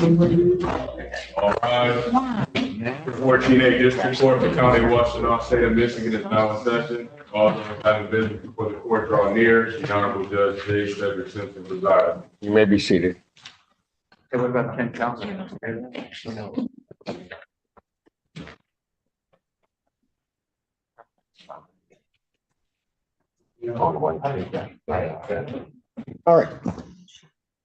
All right. Before Teenage District Court for County of Washington, State of Michigan is now in session. All those having business before the court draw near, the Honorable Judge J. Cedric Simpson presiding. You may be seated. Okay, what about Ken Council? All right.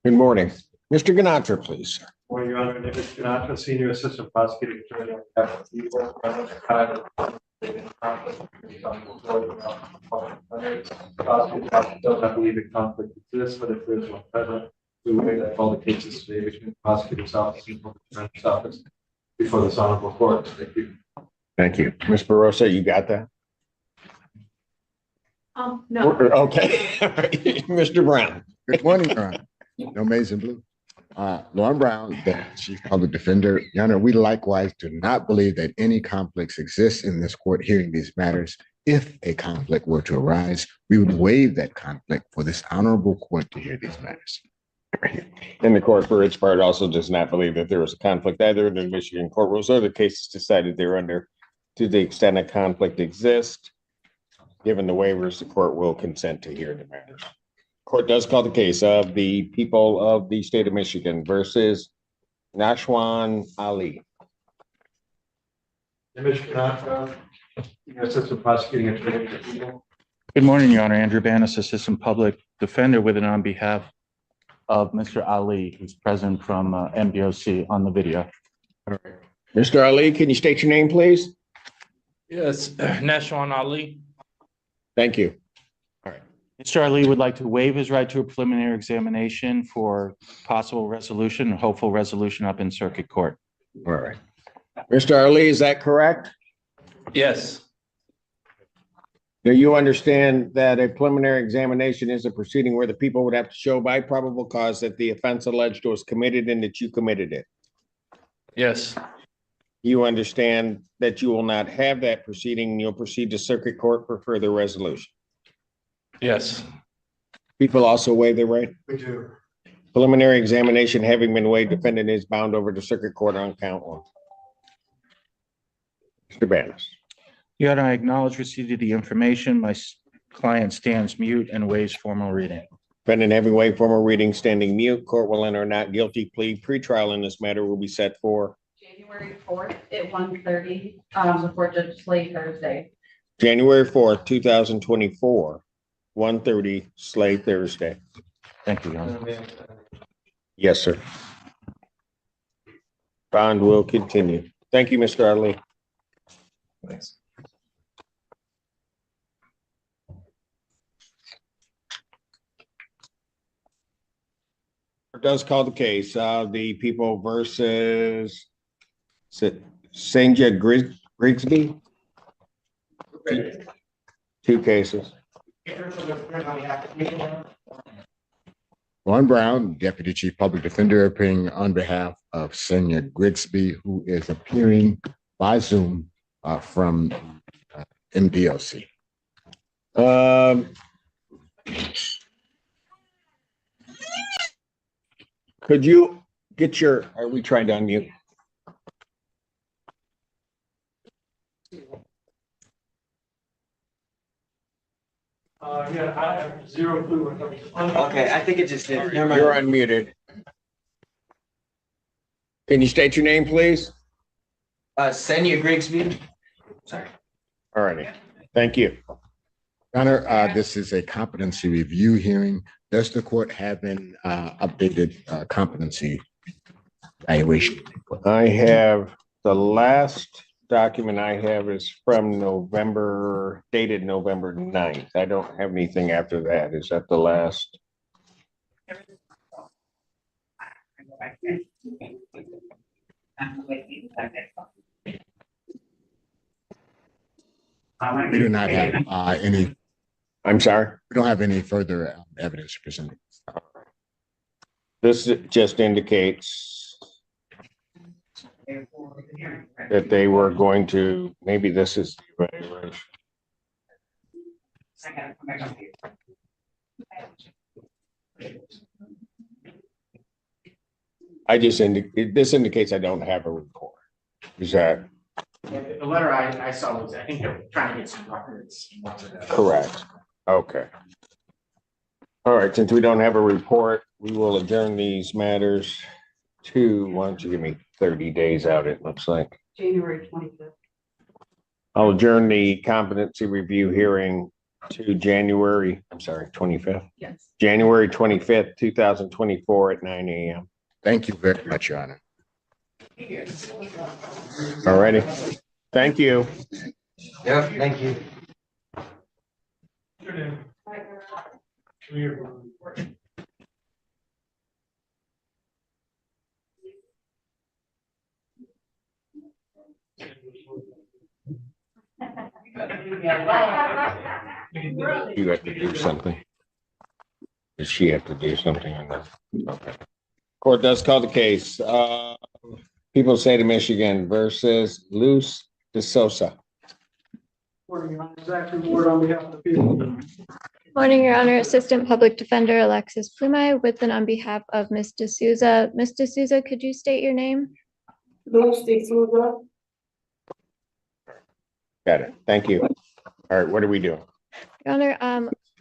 Good morning. Mr. Ganatra, please. Well, Your Honor, Nicholas Ganatra, Senior Assistant Prosecuting Attorney on behalf of the people, I believe a conflict exists, but if there's one present, we will make that all the cases today between the prosecutor's office and the attorney's office before this honorable court. Thank you. Thank you. Ms. Barosa, you got that? No. Okay. Mr. Brown. Good morning, Your Honor. No maize and blue. Lauren Brown, the Chief Public Defender. Your Honor, we likewise do not believe that any conflicts exist in this court hearing these matters. If a conflict were to arise, we would waive that conflict for this honorable court to hear these matters. And the court, for its part, also does not believe that there was a conflict either in the Michigan court rules or the cases decided they're under. To the extent a conflict exists, given the waivers, the court will consent to hear the matters. Court does call the case of the people of the state of Michigan versus Nashwan Ali. Nicholas Ganatra, Senior Assistant Prosecuting Attorney for the people. Good morning, Your Honor. Andrew Banas, Assistant Public Defender, with and on behalf of Mr. Ali, who's present from MBOC on the video. Mr. Ali, can you state your name, please? Yes, Nashwan Ali. Thank you. Mr. Ali would like to waive his right to a preliminary examination for possible resolution, hopeful resolution up in circuit court. All right. Mr. Ali, is that correct? Yes, Do you understand that a preliminary examination is a proceeding where the people would have to show by probable cause that the offense alleged was committed and that you committed it? yes, You understand that you will not have that proceeding and you'll proceed to circuit court for further resolution. yes, People also waive their right. We do. Preliminary examination having been waived, defendant is bound over to circuit court on count one. Mr. Banas. Your Honor, I acknowledge receipt of the information. My client stands mute and waives formal reading. Defendant having waived formal reading, standing mute, court will enter a not guilty plea. Pretrial in this matter will be set for January 4th at 1:30 before Judge Leigh Thursday. January 4th, 2024, 1:30, Slade Thursday. Thank you, Your Honor. Yes, sir. Bond will continue. Thank you, Mr. Ali. Thanks. Does call the case of the people versus Senja Grigsby. Two cases. Lauren Brown, Deputy Chief Public Defender, appearing on behalf of Senior Grigsby, who is appearing by Zoom from MDOC. Could you get your, are we trying to unmute? Yeah, I have zero clue. Okay, I think it just did. Never You're mind. unmuted. Can you state your name, please? Senya Grigsby. Sorry. All righty. Thank you. Your Honor, this is a competency review hearing. Does the court have an updated competency evaluation? I have, the last document I have is from November, dated November 9th. I don't have anything after that. Is that the last? We do not have any, I'm sorry. we don't have any further evidence to present. This just indicates that they were going to, maybe this is the evaluation. This indicates I don't have a report. Is that Yeah, the letter I saw was, I think they're trying to get some records. correct? Okay. All right, since we don't have a report, we will adjourn these matters to, why don't you give me 30 days out, it looks like. January 25th. I'll adjourn the competency review hearing to January, I'm sorry, 25th, Yes. January 25th, 2024 at 9 a.m. Thank you very much, Your Honor. All righty. Thank you. Yep, thank you. You have to do something. Does she have to do something or not? Okay. Court does call the case. People of the State of Michigan versus Luz de Sosa. Morning, Your Honor. Zach Ward on behalf of the people. Morning, Your Honor. Assistant Public Defender Alexis Plumai with and on behalf of Ms. D'Souza. Ms. D'Souza, could you state your name? Got it. Thank you. All right, what are we doing? Your Honor,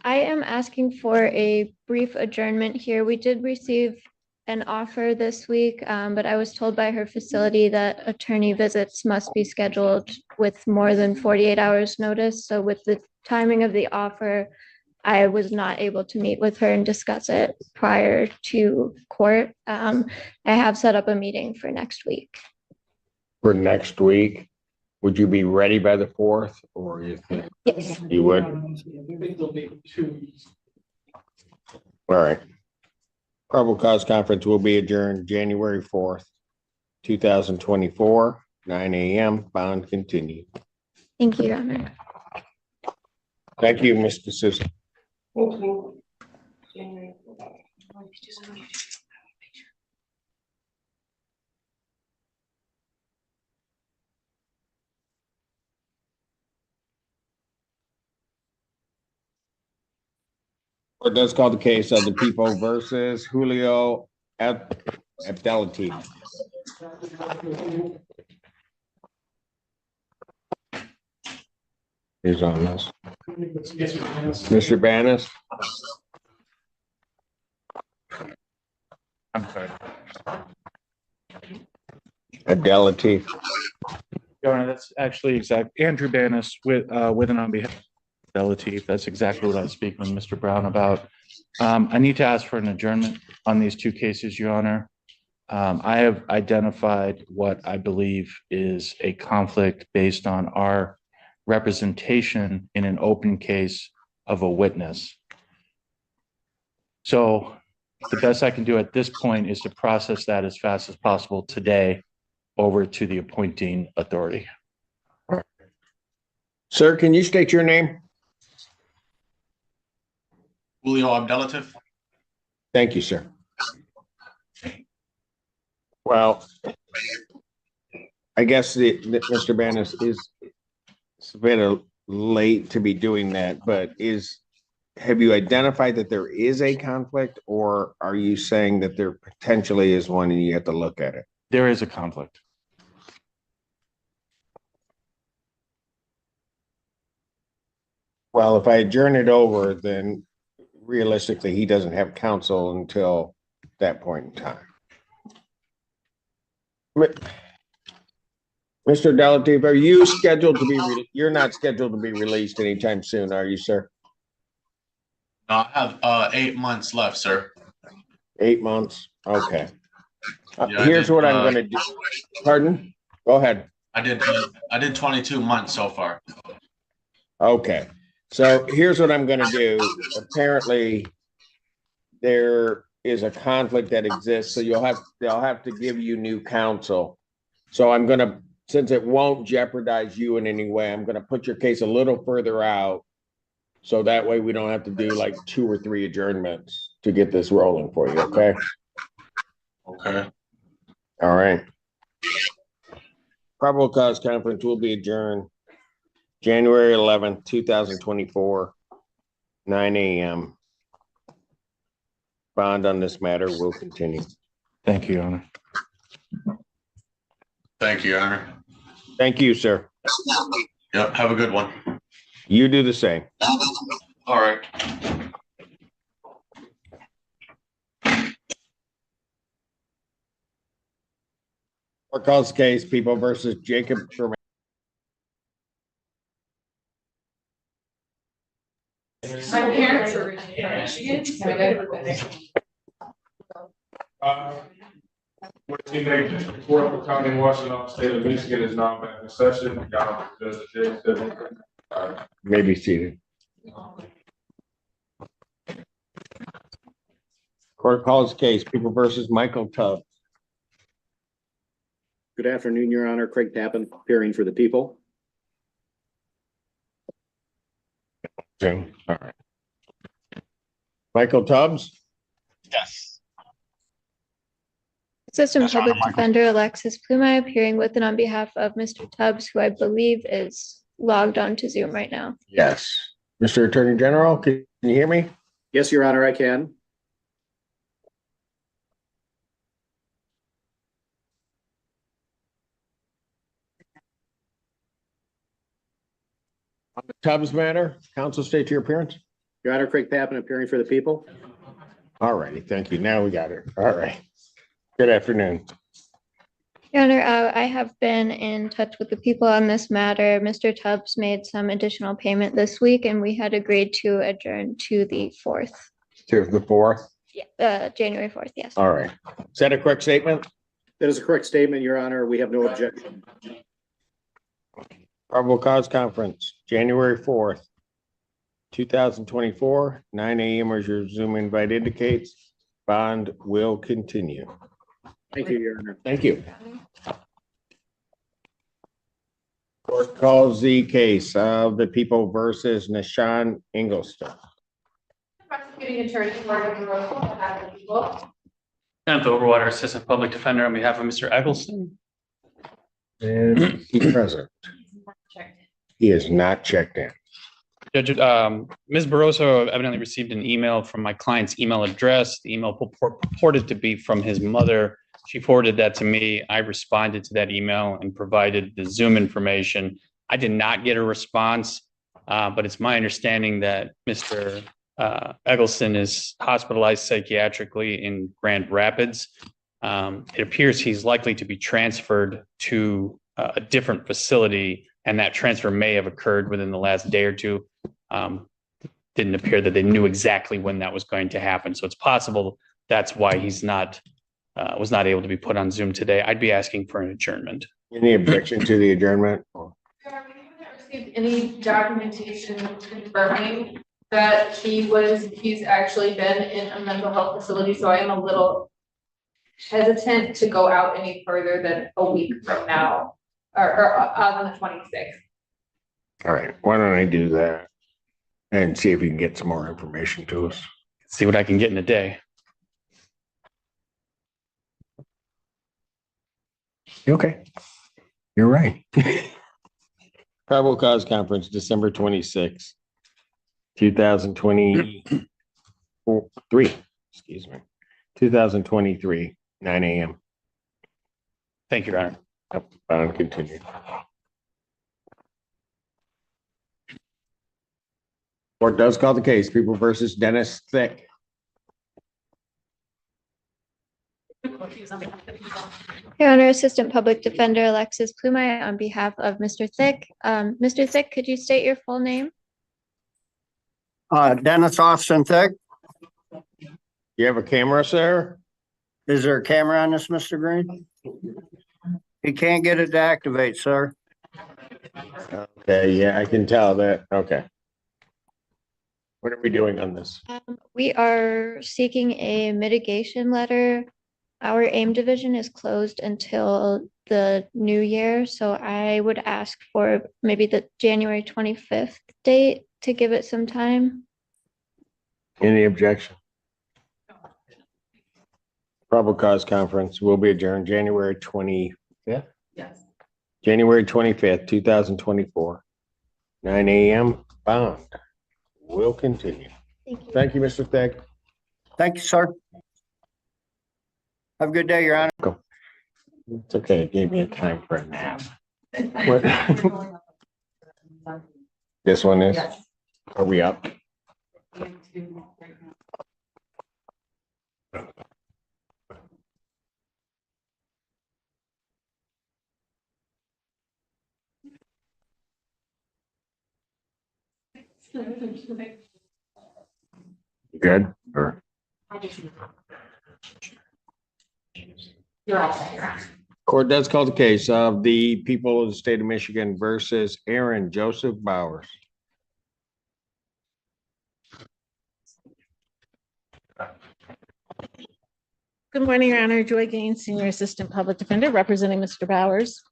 I am asking for a brief adjournment here. We did receive an offer this week, but I was told by her facility that attorney visits must be scheduled with more than 48 hours notice. So with the timing of the offer, I was not able to meet with her and discuss it prior to court. I have set up a meeting for next week. For next week, would you be ready by the 4th or you think Yes. you would? I think there'll be 2 weeks. All right. Probable cause conference will be adjourned January 4th, 2024, 9 a.m. Bond continued. Thank you, Your Honor. Thank you, Mr. Susan. Court does call the case of the people versus Julio Abdelati. He's on this. Yes, Your Honor. Mr. Banis, I'm sorry. Abdelati. Your Honor, that's actually exact. Andrew Banis with and on behalf of Fidelity. That's exactly what I was speaking with Mr. Brown about. I need to ask for an adjournment on these 2 cases, Your Honor. I have identified what I believe is a conflict based on our representation in an open case of a witness. So the best I can do at this point is to process that as fast as possible today over to the appointing authority. Sir, can you state your name? Julio Abdelatif. Thank you, sir. Well, I guess Mr. Banis is it's a bit late to be doing that, but have you identified that there is a conflict, or are you saying that there potentially is one and you have to look at it? There is a conflict. Well, if I adjourn it over, then realistically, he doesn't have counsel until that point in time. Mr. Delative, are you scheduled to be, you're not scheduled to be released anytime soon, are you, sir? I have 8 months left, sir. 8 months? Okay. Yeah, Here's what I'm gonna do. Pardon? Go ahead. I did 22 months so far. Okay. So here's what I'm gonna do. Apparently, there is a conflict that exists, so they'll have to give you new counsel. So I'm gonna, since it won't jeopardize you in any way, I'm gonna put your case a little further out. So that way we don't have to do like 2 or 3 adjournments to get this rolling for you, okay? Okay. All right. Probable cause conference will be adjourned January 11th, 2024, 9 a.m. Bond on this matter will continue. Thank you, Your Honor. Thank you, Your Honor. Thank you, sir. Yep, have a good one. You do the same. All right. Court calls case People versus Jacob Sherman. My parents are originally from Michigan, so I live Court County, Washington, State of Michigan is now back in session. May be seated. Court calls case People versus Michael Tubbs. Good afternoon, Your Honor. Craig Tappan, appearing for the people. Zoom. All right. Michael Tubbs. Yes. Assistant Yes, Your Honor, Public Michael. Defender Alexis Pluma appearing with and on behalf of Mr. Tubbs, who I believe is logged on to Zoom right now. Yes. Mr. Attorney General, can you hear me? Yes, Your Honor, I can. On the Tubbs matter, counsel state your appearance. Your Honor, Craig Tappan, appearing for the people. All righty, thank you. Now we got it. All right. Good afternoon. Your Honor, I have been in touch with the people on this matter. Mr. Tubbs made some additional payment this week and we had agreed to adjourn to the 4th. To the 4th. Yeah, January 4th, yes. All right. Is that a correct statement? That is a correct statement, Your Honor. We have no objection. Probable cause conference, January 4th, 2024, 9 a.m. as your Zoom invite indicates. Bond will continue. Thank you, Your Honor. Thank you. Court calls the case of the People versus Nishan Ingolstadt. Prosecuting attorney for the behalf of the people. Kenneth Overwater, Assistant Public Defender on behalf of Mr. Eggleston. And he's present. He is not checked in. Judge, Ms. Barroso evidently received an email from my client's email address. The email purported to be from his mother. She forwarded that to me. I responded to that email and provided the Zoom information. I did not get a response, but it's my understanding that Mr. Eggleston is hospitalized psychiatrically in Grand Rapids. It appears he's likely to be transferred to a different facility, and that transfer may have occurred within the last day or two. Didn't appear that they knew exactly when that was going to happen. So it's possible that's why he's not was not able to be put on Zoom today. I'd be asking for an adjournment. Any objection to the adjournment? We haven't received any documentation confirming that he's actually been in a mental health facility, so I am a little hesitant to go out any further than a week from now, or on the 26th. All right, why don't I do that and see if you can get some more information to us? See what I can get in a day. Okay, you're right. Probable cause conference, December 26th, 2023, excuse me, 2023, 9 a.m. Thank you, Your Honor. Bond continued. Court does call the case, People versus Dennis Thick. Your Honor, Assistant Public Defender Alexis Pluma on behalf of Mr. Thick. Mr. Thick, could you state your full name? Dennis Austin Thick. You have a camera, sir? Is there a camera on this, Mr. Green? He can't get it to activate, sir. Okay, yeah, I can tell that. Okay. What are we doing on this? We are seeking a mitigation letter. Our AIM division is closed until the new year, so I would ask for maybe the January 25th date to give it some time. Any objection? Probable cause conference will be adjourned January 25th. Yes. January 25th, 2024, 9 a.m. Bond will continue. Thank you. Thank you, Mr. Thick. Thank you, sir. Have a good day, Your Honor. It's okay. It gave me a time for a nap. What? This one is? Are we up? Good? Or? Court does call the case of the people of the state of Michigan versus Aaron Joseph Bowers. Good morning, Your Honor. Joy Gaines, Senior Assistant Public Defender, representing Mr. Bowers.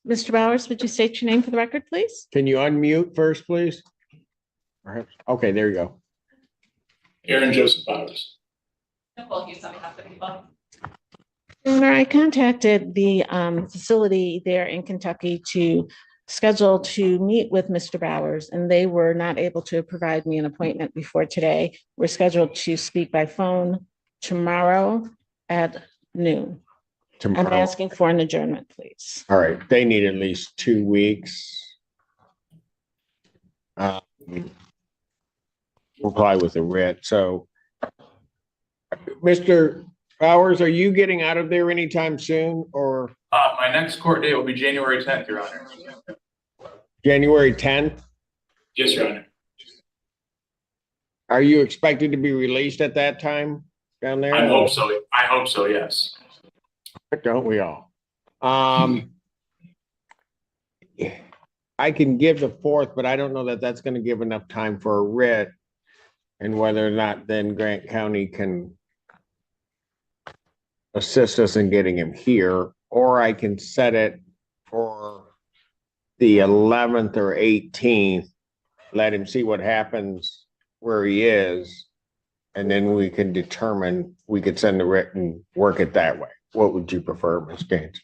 Mr. Bowers, would you state your name for the record, please? Can you unmute first, please? Perhaps. Okay, there you go. Aaron Joseph Bowers. Your Honor, I contacted the facility there in Kentucky to schedule to meet with Mr. Bowers, and they were not able to provide me an appointment before today. We're scheduled to speak by phone tomorrow at noon. I'm Tomorrow. asking for an adjournment, please. All right, they need at least 2 weeks. Reply with a writ. So, Mr. Bowers, are you getting out of there anytime soon, or My next court date will be January 10th, Your Honor. January 10th? Yes, Your Honor. Are you expected to be released at that time down there? I hope so. I hope so, yes. Don't we all? I can give the 4th, but I don't know that that's going to give enough time for a writ, and whether or not then Grant County can assist us in getting him here, or I can set it for the 11th or 18th, let him see what happens where he is, and then we can determine, we could send the writ and work it that way. What would you prefer, Ms. Gaines?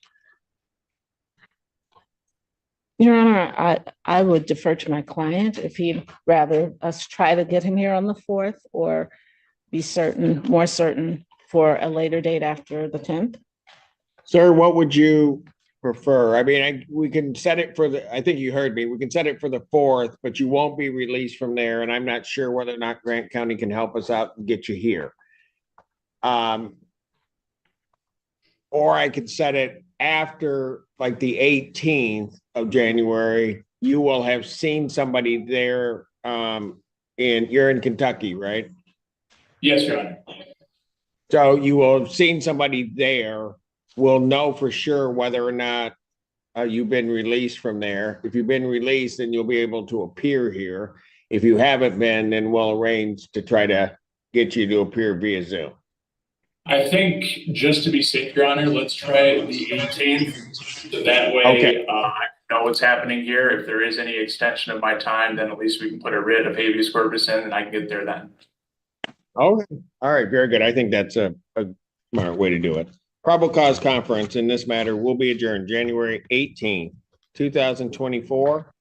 Your Honor, I would defer to my client if he'd rather us try to get him here on the 4th or be certain, more certain for a later date after the 10th. Sir, what would you prefer? I mean, we can set it for I think you heard me, we can set it for the 4th, but you won't be released from there, and I'm not sure whether or not Grant County can help us out and get you here. Or I could set it after like the 18th of January. You will have seen somebody there, you're in Kentucky, right? Yes, Your Honor. So you will have seen somebody there. We'll know for sure whether or not you've been released from there. If you've been released, then you'll be able to appear here. If you haven't been, then we'll arrange to try to get you to appear via Zoom. I think just to be safe, Your Honor, let's try the 18th. So that way, Okay. I know what's happening here. If there is any extension of my time, then at least we can put a writ of habeas corpus in and I can get there then. Okay. All right. Very good. I think that's a smart way to do it. Probable cause conference in this matter will be adjourned January 18th, 2024